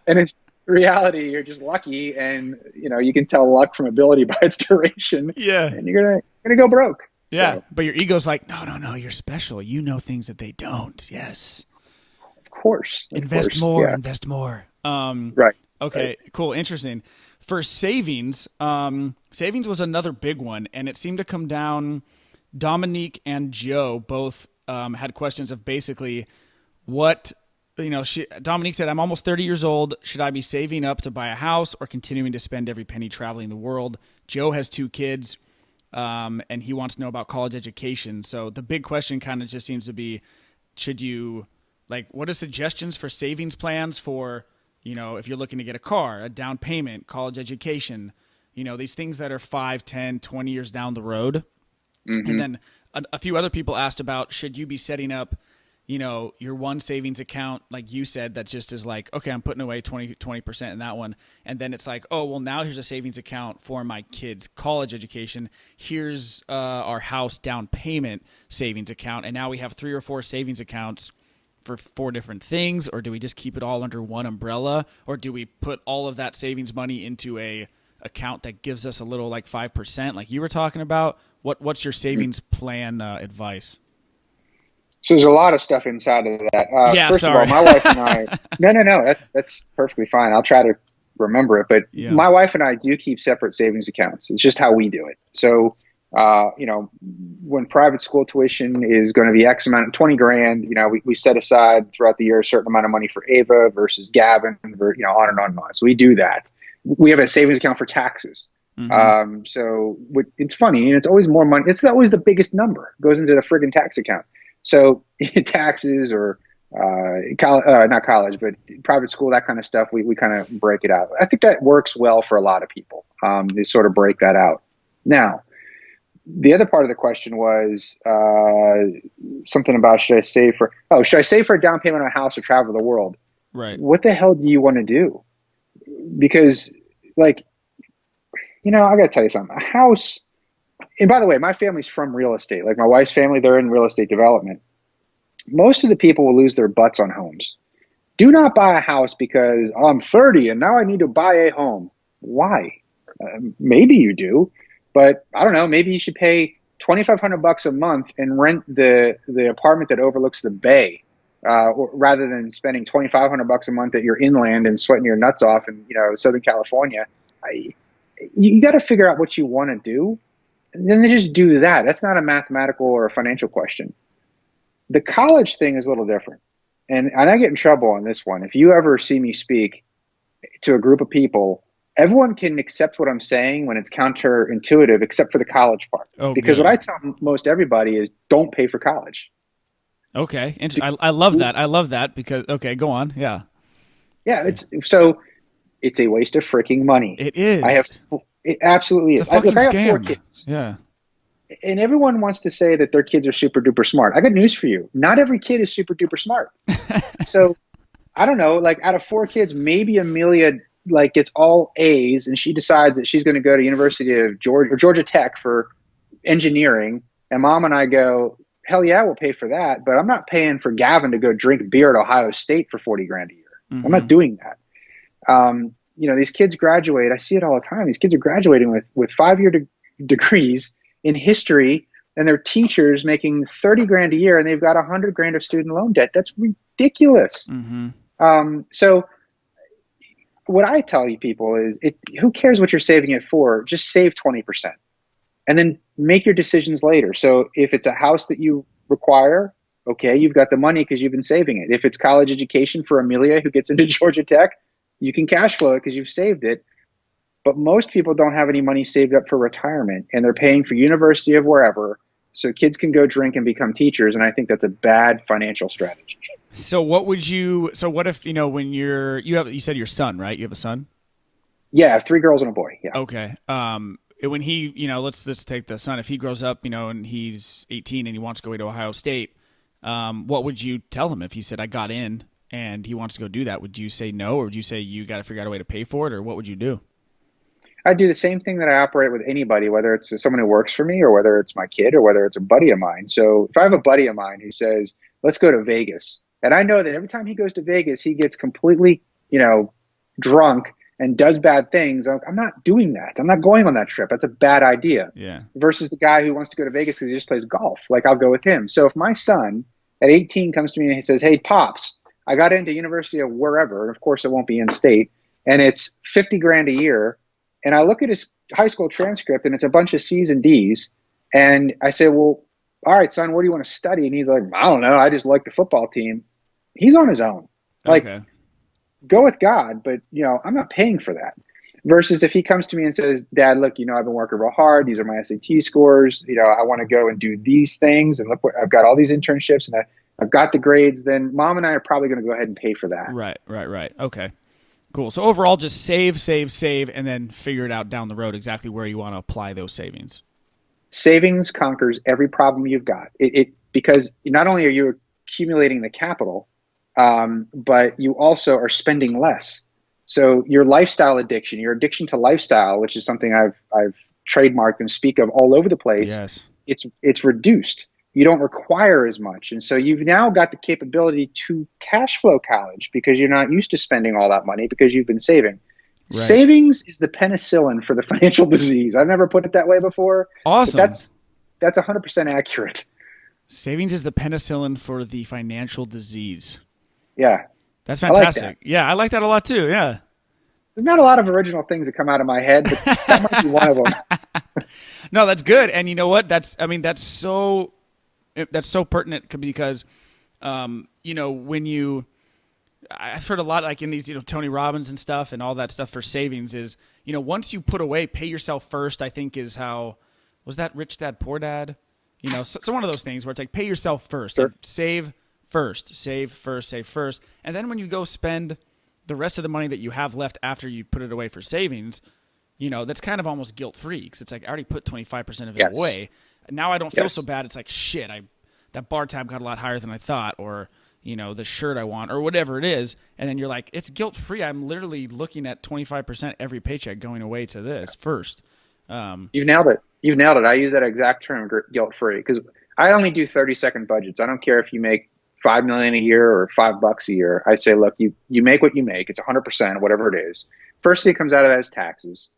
And in reality, you're just lucky, and you can tell luck from ability by its duration. Yeah. And you're gonna go broke. Yeah. So, But your ego's like, no, you're special. You know things that they don't. Yes. of course. Invest more. Right. Okay, Right. cool, interesting. For savings, savings was another big one, and it seemed to come down. Dominique and Joe both had questions of basically what Dominique said, "I'm almost 30 years old. Should I be saving up to buy a house or continuing to spend every penny traveling the world?" Joe has 2 kids, and he wants to know about college education. So the big question kind of just seems to be, should you what are suggestions for savings plans for, if you're looking to get a car, a down payment, college education, these things that are 5, 10, 20 years down the road. Mm-hmm. And then a few other people asked about, should you be setting up, your one savings account, like you said, that just is like, okay, I'm putting away 20% in that one. And then it's like, oh, well, now here's a savings account for my kids' college education. Here's our house down payment savings account. And now we have 3 or 4 savings accounts for 4 different things. Or do we just keep it all under one umbrella? Or do we put all of that savings money into a account that gives us a little like 5%, like you were talking about? What's your savings plan advice? So there's a lot of stuff inside of that. Yeah, First sorry. of all, my wife and I, no, that's perfectly fine. I'll try to remember it, but Yeah. my wife and I do keep separate savings accounts. It's just how we do it. So, when private school tuition is going to be X amount, 20 grand, we set aside throughout the year a certain amount of money for Ava versus Gavin, on and on and on. So we do that. We have a savings account for taxes. So it's funny, and it's always more money. It's always the biggest number goes into the friggin' tax account. So taxes or not college, but private school, that kind of stuff, we kind of break it out. I think that works well for a lot of people. They sort of break that out. Now, the other part of the question was something about should I save for a down payment on a house or travel the world? Right. What the hell do you want to do? Because I got to tell you something. A house, and by the way, my family's from real estate. Like my wife's family, they're in real estate development. Most of the people will lose their butts on homes. Do not buy a house because I'm 30 and now I need to buy a home. Why? Maybe you do, but I don't know. Maybe you should pay $2,500 a month and rent the apartment that overlooks the bay, rather than spending $2,500 a month at your inland and sweating your nuts off in Southern California. You got to figure out what you want to do, and then just do that. That's not a mathematical or a financial question. The college thing is a little different, and I get in trouble on this one. If you ever see me speak to a group of people, everyone can accept what I'm saying when it's counterintuitive, except for the college part. Because good. what I tell most everybody is don't pay for college. Okay. I love that. I love that because, okay, go on. Yeah. Yeah. It's a waste of freaking money. It is. It absolutely is. It's a fucking I scam. have 4 kids. Yeah. And everyone wants to say that their kids are super duper smart. I got news for you. Not every kid is super duper smart. So I don't know, like out of 4 kids, maybe Amelia gets all A's and she decides that she's going to go to University of Georgia Tech for engineering. And mom and I go, hell yeah, we'll pay for that. But I'm not paying for Gavin to go drink beer at Ohio State for 40 grand a year. I'm not doing that. These kids graduate. I see it all the time. These kids are graduating with 5-year degrees in history, and their teachers making 30 grand a year, and they've got 100 grand of student loan debt. That's ridiculous. So what I tell you people is, who cares what you're saving it for? Just save 20%, and then make your decisions later. So if it's a house that you require, okay, you've got the money because you've been saving it. If it's college education for Amelia who gets into Georgia Tech, you can cash flow it because you've saved it. But most people don't have any money saved up for retirement, and they're paying for university of wherever so kids can go drink and become teachers. And I think that's a bad financial strategy. So what if, when you said your son, right? You have a son? Yeah, I have 3 girls and a boy. Yeah. Okay. When he, let's take the son. If he grows up, and he's 18 and he wants to go to Ohio State, what would you tell him if he said, I got in and he wants to go do that? Would you say no, or would you say you got to figure out a way to pay for it, or what would you do? I do the same thing that I operate with anybody, whether it's someone who works for me or whether it's my kid or whether it's a buddy of mine. So if I have a buddy of mine who says, let's go to Vegas, and I know that every time he goes to Vegas, he gets completely, drunk and does bad things. I'm not doing that. I'm not going on that trip. That's a bad idea. Yeah. Versus the guy who wants to go to Vegas because he just plays golf. Like, I'll go with him. So if my son at 18 comes to me and he says, hey, Pops, I got into University of wherever, and of course it won't be in state, and it's 50 grand a year. And I look at his high school transcript and it's a bunch of C's and D's. And I say, well, all right, son, what do you want to study? And he's like, I don't know. I just like the football team. He's on his own. Okay. Go with God, but I'm not paying for that. Versus if he comes to me and says, Dad, look, I've been working real hard. These are my SAT scores. I want to go and do these things. And look, I've got all these internships and I've got the grades. Then mom and I are probably going to go ahead and pay for that. Right. Okay. Cool. So overall, just save, and then figure it out down the road exactly where you want to apply those savings. Savings conquers every problem you've got. Because not only are you accumulating the capital, but you also are spending less. So your lifestyle addiction, your addiction to lifestyle, which is something I've trademarked and speak of all over the place, yes, it's reduced. You don't require as much. And so you've now got the capability to cash flow college because you're not used to spending all that money because you've been saving. Savings is the penicillin for the financial disease. I've never put it that way before. Awesome. But that's 100% accurate. Savings is the penicillin for the financial disease. Yeah. That's fantastic. I like that. Yeah, I like that a lot too. Yeah. There's not a lot of original things that come out of my head, but that might be one of them. No, that's good. And you know what? That's so pertinent because, I've heard a lot like in these, Tony Robbins and stuff and all that stuff for savings is, once you put away, pay yourself first, I think is how, was that Rich Dad, Poor Dad? So one of those things where it's like pay yourself first, Sure. like save first, save first. And then when you go spend the rest of the money that you have left after you put it away for savings, that's kind of almost guilt-free because it's like I already put 25% of it Yes. away. Now I don't feel Yes. so bad. It's like, shit, that bar tab got a lot higher than I thought, or, the shirt I want, or whatever it is. And then you're like, it's guilt-free. I'm literally looking at 25% every paycheck going away to this first. You've nailed it. I use that exact term, guilt-free, because I only do 30-second budgets. I don't care if you make $5 million a year or $5 a year. I say, look, you make what you make. It's 100%, whatever it is. First thing that comes out of that is taxes.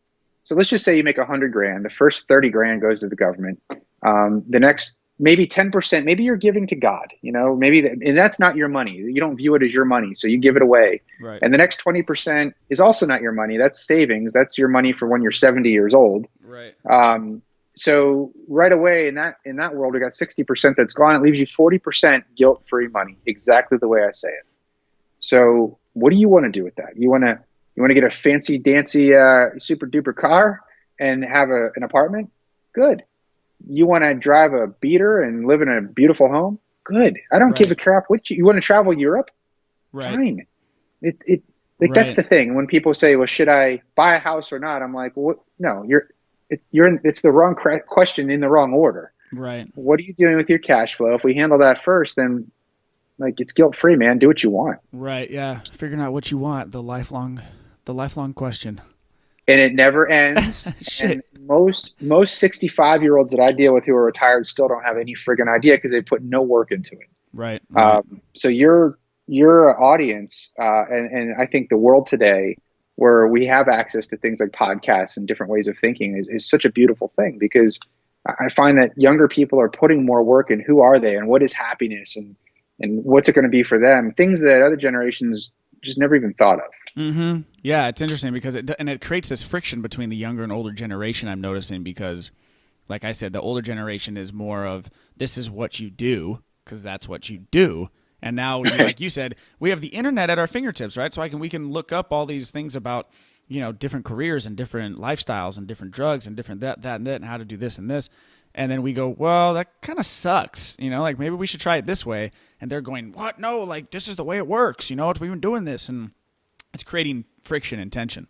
So let's just say you make $100,000. The first 30 grand goes to the government. The next maybe 10%, maybe you're giving to God. And that's not your money. You don't view it as your money, so you give it away. Right. And the next 20% is also not your money. That's savings. That's your money for when you're 70 years old. Right. So right away in that world, we got 60% that's gone. It leaves you 40% guilt-free money, exactly the way I say it. So what do you want to do with that? You want to get a fancy dancy super duper car and have an apartment? Good. You want to drive a beater and live in a beautiful home? Good. I don't give a crap what you want to travel Europe? Right. Fine. That's the thing. When people say, well, should I buy a house or not? I'm like, what? No, it's the wrong question in the wrong order. Right. What are you doing with your cash flow? If we handle that first, then it's guilt-free, man. Do what you want. Right. Yeah. Figuring out what you want, the lifelong question. And it never ends. Shit. And most 65-year-olds that I deal with who are retired still don't have any friggin' idea because they put no work into it. Right. So your audience, and I think the world today, where we have access to things like podcasts and different ways of thinking is such a beautiful thing, because I find that younger people are putting more work in who are they and what is happiness and what's it going to be for them, things that other generations just never even thought of. Mm-hmm. Yeah, it's interesting because it creates this friction between the younger and older generation, I'm noticing, because like I said, the older generation is more of this is what you do because that's what you do. And now, like you said, we have the internet at our fingertips, right? So we can look up all these things about, different careers and different lifestyles and different drugs and different that and that and how to do this and this. And then we go, well, that kind of sucks. Like maybe we should try it this way. And they're going, what? No, like this is the way it works. We've been doing this. And it's creating friction and tension.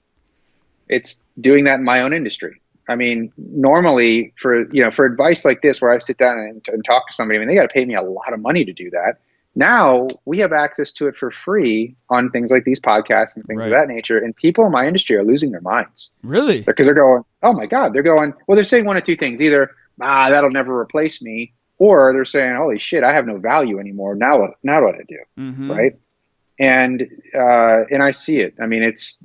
It's doing that in my own industry. I mean, normally for advice like this, where I sit down and talk to somebody, they got to pay me a lot of money to do that. Now we have access to it for free on things like these podcasts and things of that nature. And people in my industry are losing their minds. Really? Because they're going, oh my God, they're saying one of two things. Either, that'll never replace me. Or they're saying, holy shit, I have no value anymore. Now what do I do? Mm-hmm. Right. And I see it. I mean, it's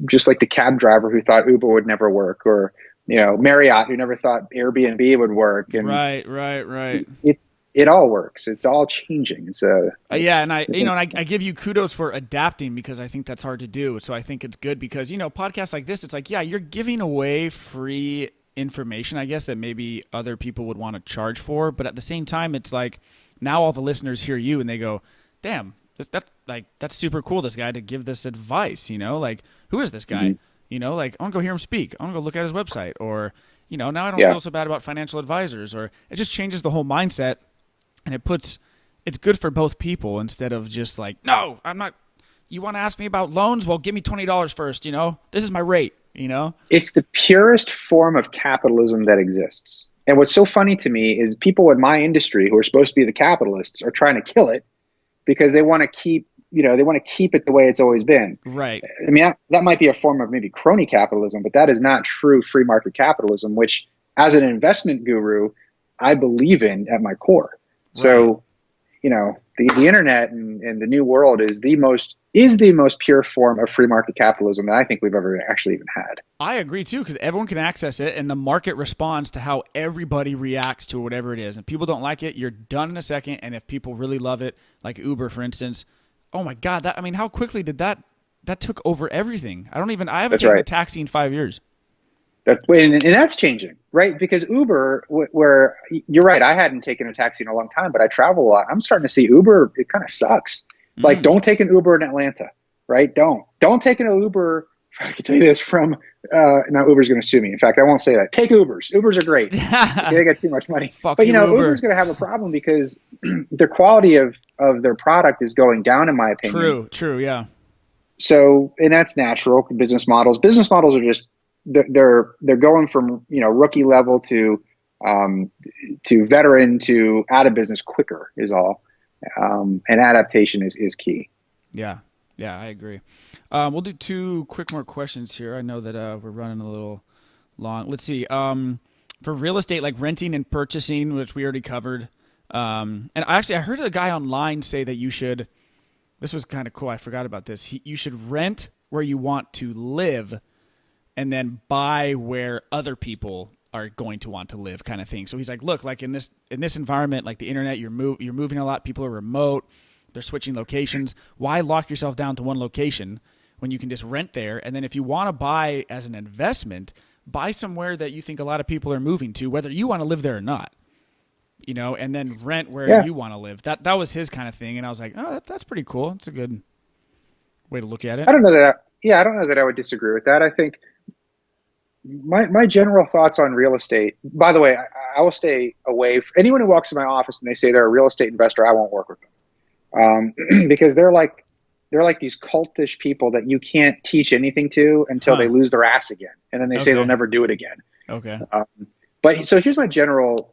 just like the cab driver who thought Uber would never work, or, Marriott who never thought Airbnb would work. And right. It all works. It's all changing. And I give you kudos for adapting, because I think that's hard to do. So I think it's good because, podcasts like this, it's like, yeah, you're giving away free information, I guess, that maybe other people would want to charge for. But at the same time, it's like now all the listeners hear you and they go, damn, that's super cool, this guy to give this advice, like, who is this guy? Mm-hmm. Like, I want to go hear him speak. I want to go look at his website, or, now I don't feel so bad about financial advisors, or it just changes the whole mindset. And it's good for both people, instead of just like, no, I'm not, you want to ask me about loans? Well, give me $20 first, this is my rate, It's the purest form of capitalism that exists. And what's so funny to me is people in my industry who are supposed to be the capitalists are trying to kill it because they want to keep it the way it's always been. Right. I mean, that might be a form of maybe crony capitalism, but that is not true free market capitalism, which as an investment guru, I believe in at my core. So, the internet and the new world is the most is the most pure form of free market capitalism that I think we've ever actually even had. I agree too, because everyone can access it, and the market responds to how everybody reacts to whatever it is. If people don't like it, you're done in a second. And if people really love it, like Uber, for instance, oh my God, how quickly did that took over everything? I haven't That's taken a right. taxi in 5 years. And that's changing, right? Because Uber, where you're right, I hadn't taken a taxi in a long time, but I travel a lot. I'm starting to see Uber. It kind of sucks. Like, don't take an Uber in Atlanta, right? Don't take an Uber. I can tell you this from now. Uber's going to sue me. In fact, I won't say that. Take Ubers. Ubers are great. They get too much money, Fuck but you, Uber's Uber. going to have a problem because the quality of their product is going down, in my opinion. True, yeah. So, and that's natural. Business models are just they're going from rookie level to veteran to out of business quicker is all, and adaptation is key. Yeah, yeah, I agree. We'll do two quick more questions here. I know that we're running a little long. Let's see. For real estate, like renting and purchasing, which we already covered. And I heard a guy online say that you should. This was kind of cool. I forgot about this. You should rent where you want to live, and then buy where other people are going to want to live, kind of thing. So he's like, look, like in this environment, like the internet, you're moving a lot. People are remote. They're switching locations. Why lock yourself down to one location when you can just rent there? And then if you want to buy as an investment, buy somewhere that you think a lot of people are moving to, whether you want to live there or not. And then rent where Yeah, you want to live. That was his kind of thing, and I was like, oh, that's pretty cool. It's a good way to look at it. I don't know that. Yeah, I don't know that I would disagree with that. I think my general thoughts on real estate. By the way, I will stay away. Anyone who walks in my office and they say they're a real estate investor, I won't work with them, because they're like these cultish people that you can't teach anything to until they Huh. lose their ass again, and then they say they'll Okay. never do it again. Okay. Um, but so here's my general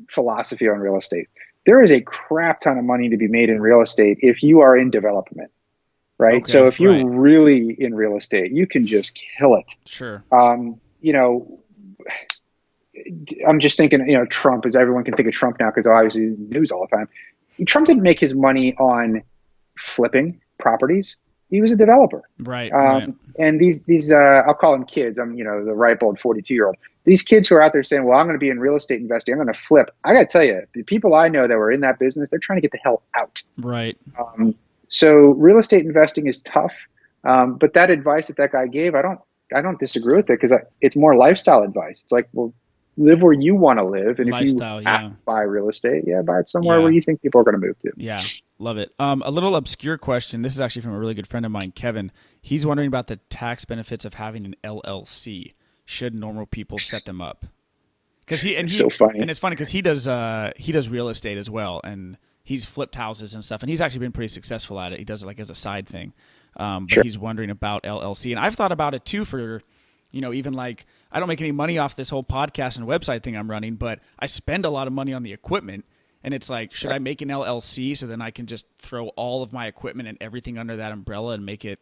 philosophy on real estate. There is a crap ton of money to be made in real estate if you are in development, right? So Okay. if you're Right. really in real estate, you can just kill it. Sure. Um, you know, I'm just thinking, Trump, as everyone can think of Trump now because obviously news all the time. Trump didn't make his money on flipping properties. He was a developer. Right. Right. And these I'll call them kids. I'm the ripe old 42-year-old. These kids who are out there saying, "Well, I'm going to be in real estate investing. I'm going to flip." I got to tell you, the people I know that were in that business, they're trying to get the hell out. Right. So real estate investing is tough. But that advice that guy gave, I don't disagree with it because it's more lifestyle advice. It's like, well, live where you want to live, and if you Lifestyle. have Yeah. to buy real estate, yeah, buy it somewhere where Yeah. you think people are going to move to. Yeah. Love it. A little obscure question. This is actually from a really good friend of mine, Kevin. He's wondering about the tax benefits of having an LLC. Should normal people set them up? Because It's so funny. and it's funny because he does real estate as well, and he's flipped houses and stuff, and he's actually been pretty successful at it. He does it like as a side thing, but Sure. he's wondering about LLC, and I've thought about it too. For even like I don't make any money off this whole podcast and website thing I'm running, but I spend a lot of money on the equipment, and it's like, should I make an LLC so then I can just throw all of my equipment and everything under that umbrella and make it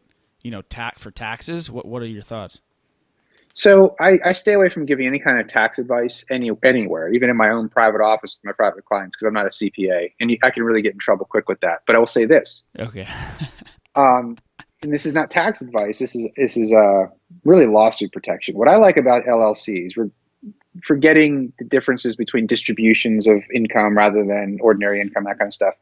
for taxes? What are your thoughts? So I stay away from giving any kind of tax advice anywhere, even in my own private office with my private clients, because I'm not a CPA, and I can really get in trouble quick with that. But I will say this, Okay. um, and this is not tax advice. This is really lawsuit protection. What I like about LLCs, we're forgetting the differences between distributions of income rather than ordinary income, that kind of stuff.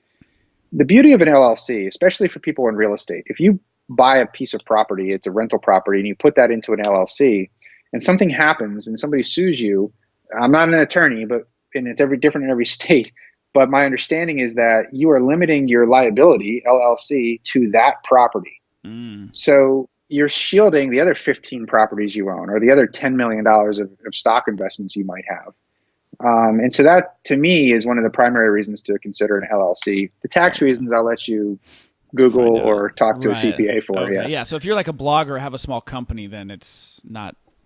The beauty of an LLC, especially for people in real estate, if you buy a piece of property, it's a rental property, and you put that into an LLC, and something happens and somebody sues you, I'm not an attorney, and it's different in every state. But my understanding is that you are limiting your liability, LLC, to that property. Mm, So you're shielding the other 15 properties you own or the other $10 million of stock investments you might have. And so that, to me, is one of the primary reasons to consider an LLC. The tax okay. reasons I'll let you Google Find out. or talk to a Right. CPA for. Okay. Yeah. Yeah. So if you're like a blogger or have a small company, then it's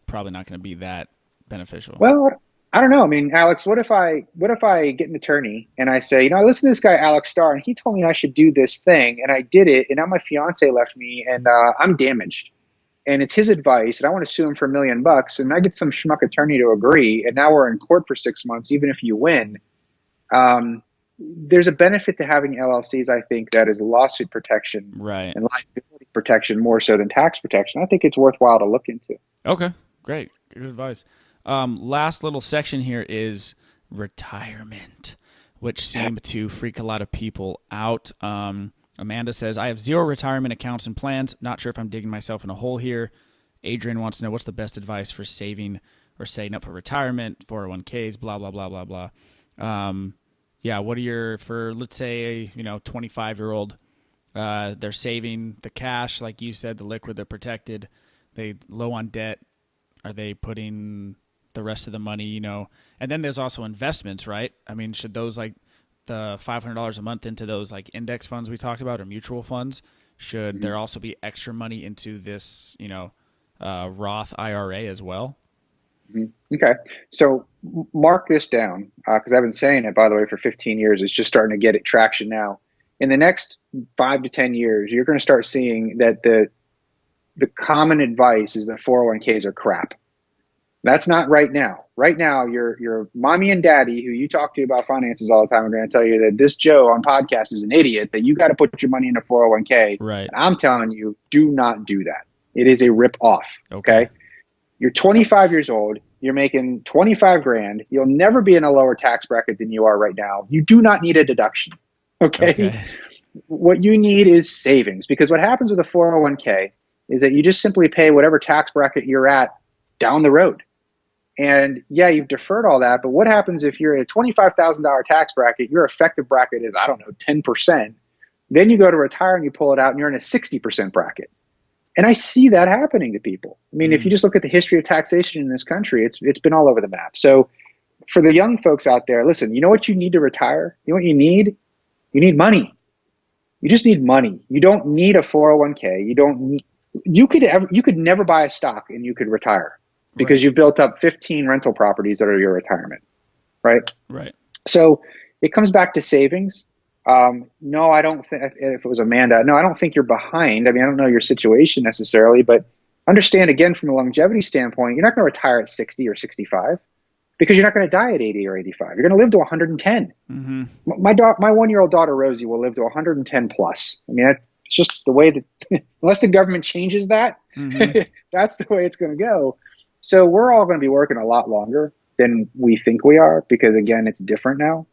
probably not going to be that beneficial. Well, I don't know. I mean, Alex, what if I get an attorney and I say, I listen to this guy, Alex Starr, and he told me I should do this thing, and I did it, and now my fiance left me, and I'm damaged. And it's his advice, and I want to sue him for $1 million, and I get some schmuck attorney to agree, and now we're in court for 6 months, even if you win. Um, there's a benefit to having LLCs, I think, that is lawsuit protection Right. and liability protection more so than tax protection. I think it's worthwhile to look into. Okay. Great. Good advice. Last little section here is retirement, which seemed to freak a lot of people out. Amanda says, I have 0 retirement accounts and plans. Not sure if I'm digging myself in a hole here. Adrian wants to know what's the best advice for saving or setting up for retirement, 401ks, blah, blah, blah, blah, blah. Yeah, what are your, for let's say, 25-year-old, they're saving the cash, like you said, the liquid, they're protected, they low on debt. Are they putting the rest of the money, and then there's also investments, right? I mean, should those like the $500 a month into those like index funds we talked about or mutual funds, should there also be extra money into this, Roth IRA as well? Okay. So mark this down because I've been saying it, by the way, for 15 years. It's just starting to get it traction now. In the next 5 to 10 years, you're going to start seeing that the common advice is that 401ks are crap. That's not right now. Right now, your mommy and daddy, who you talk to about finances all the time, are going to tell you that this Joe on podcast is an idiot, that you got to put your money in a 401k. Right. And I'm telling you, do not do that. It is a rip off. Okay. You're 25 years old. You're making 25 grand. You'll never be in a lower tax bracket than you are right now. You do not need a deduction. Okay. What you need is savings, because what happens with a 401k is that you just simply pay whatever tax bracket you're at down the road. And yeah, you've deferred all that, but what happens if you're at a $25,000 tax bracket, your effective bracket is, 10%. Then you go to retire and you pull it out and you're in a 60% bracket. And I see that happening to people. I mean, if you just look at the history of taxation in this country, it's been all over the map. So for the young folks out there, listen, you know what you need to retire? You know what you need? You need money. You just need money. You don't need a 401k. You could never buy a stock and you could retire because you've built up 15 rental properties that are your retirement, right? Right. So it comes back to savings. No, I don't think, if it was Amanda, no, I don't think you're behind. I mean, I don't know your situation necessarily, but understand, again, from a longevity standpoint, you're not going to retire at 60 or 65 because you're not going to die at 80 or 85. You're going to live to 110. Mm-hmm. My 1-year-old daughter, Rosie, will live to 110 plus. I mean, it's just the way that, unless the government changes that, that's the way it's going to go. So we're all going to be working a lot longer than we think we are because, again, it's different now.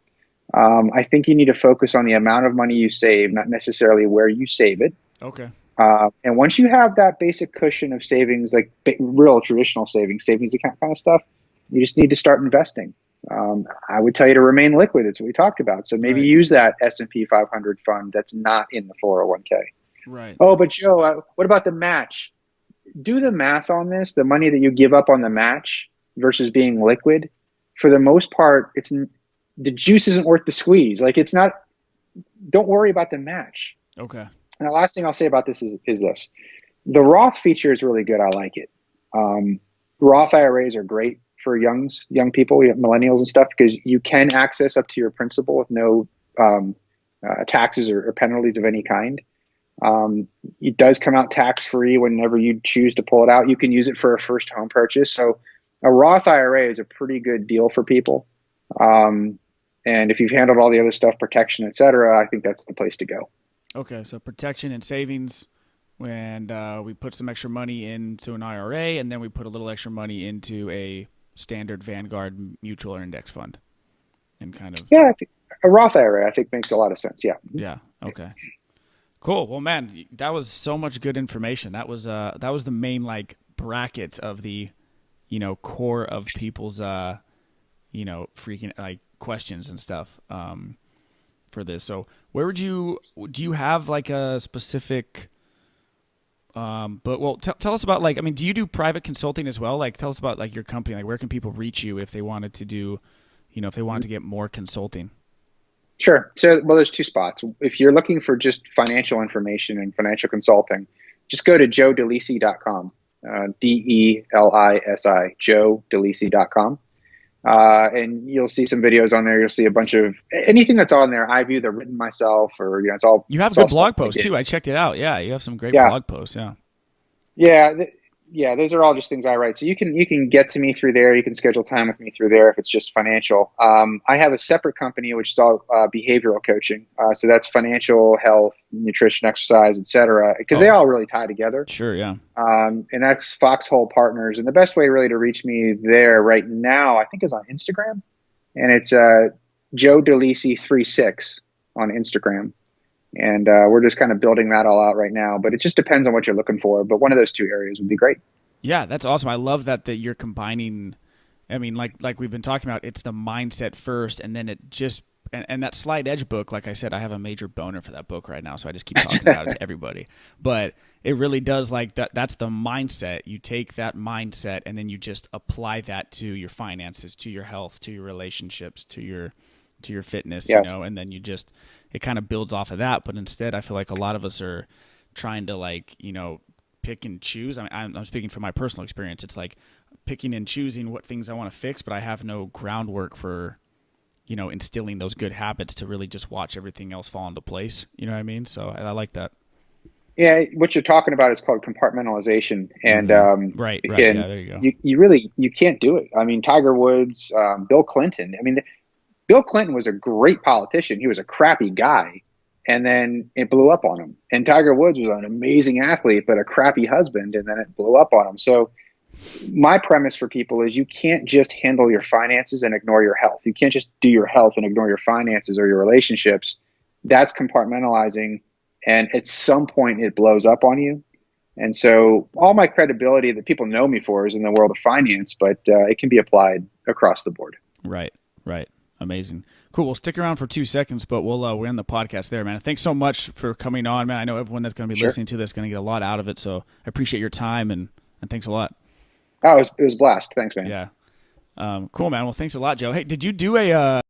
I think you need to focus on the amount of money you save, not necessarily where you save it. Okay. And once you have that basic cushion of savings, like real traditional savings account kind of stuff, you just need to start investing. I would tell you to remain liquid. It's what we talked about. So maybe use that S&P 500 fund that's not in the 401k. Right. Oh, but Joe, what about the match? Do the math on this. The money that you give up on the match versus being liquid, for the most part, the juice isn't worth the squeeze. Like, it's not, don't worry about the match. Okay. And the last thing I'll say about this is this. The Roth feature is really good. I like it. Roth IRAs are great for young people, millennials and stuff, because you can access up to your principal with no taxes or penalties of any kind. It does come out tax-free whenever you choose to pull it out. You can use it for a first home purchase. So a Roth IRA is a pretty good deal for people. And if you've handled all the other stuff, protection, et cetera, I think that's the place to go. Okay, so protection and savings, and we put some extra money into an IRA, and then we put a little extra money into a standard Vanguard mutual or index fund, and kind of. Yeah, a Roth IRA I think makes a lot of sense. Yeah. Yeah. Okay. Cool. Well, man, that was so much good information. That was the main like brackets of the, core of people's freaking like questions and stuff for this. So where do you have like a specific tell us about, like, I mean, do you do private consulting as well? Like, tell us about like your company, like where can people reach you if they wanted to do, if they wanted to get more consulting? Sure. So, there's 2 spots. If you're looking for just financial information and financial consulting, just go to joedelisi.com, DELISI, joedelisi.com. And you'll see some videos on there. You'll see a bunch of anything that's on there. I've either written myself or, it's all. You have good blog posts too. I checked it out. Yeah. You have some great blog posts. Yeah. Yeah. yeah, those are all just things I write. So you can get to me through there. You can schedule time with me through there if it's just financial. I have a separate company which is all behavioral coaching. So that's financial, health, nutrition, exercise, etc. Because they Oh, all really tie together. sure, yeah. And that's Foxhole Partners. And the best way really to reach me there right now, I think, is on Instagram, and it's Joe DeLisi 36 on Instagram. And we're just kind of building that all out right now. But it just depends on what you're looking for. But one of those two areas would be great. Yeah, that's awesome. I love that you're combining. I mean, like we've been talking about, it's the mindset first, and then it just and that Slide Edge book. Like I said, I have a major boner for that book right now, so I just keep talking about it to everybody. But it really does, like that. That's the mindset. You take that mindset, and then you just apply that to your finances, to your health, to your relationships, to your fitness. Yes. And then it kind of builds off of that. But instead, I feel like a lot of us are trying to pick and choose. I mean, I'm speaking from my personal experience. It's like picking and choosing what things I want to fix, but I have no groundwork for, instilling those good habits to really just watch everything else fall into place. You know what I mean? So I like that. Yeah, what you're talking about is called compartmentalization, and Right. and Yeah, there you go. you really you can't do it. I mean, Tiger Woods, Bill Clinton. I mean, Bill Clinton was a great politician. He was a crappy guy, and then it blew up on him. And Tiger Woods was an amazing athlete, but a crappy husband, and then it blew up on him. So my premise for people is you can't just handle your finances and ignore your health. You can't just do your health and ignore your finances or your relationships. That's compartmentalizing, and at some point it blows up on you. And so all my credibility that people know me for is in the world of finance, but it can be applied across the board. Right. Amazing. Cool. We'll stick around for 2 seconds, but we'll end the podcast there, man. Thanks so much for coming on, man. I know everyone that's going to be listening to this is going to get a lot out of it, so I appreciate your time, and thanks a lot. Oh, it was a blast. Thanks, man. Yeah. Cool, man. Well, thanks a lot, Joe. Hey, did you do a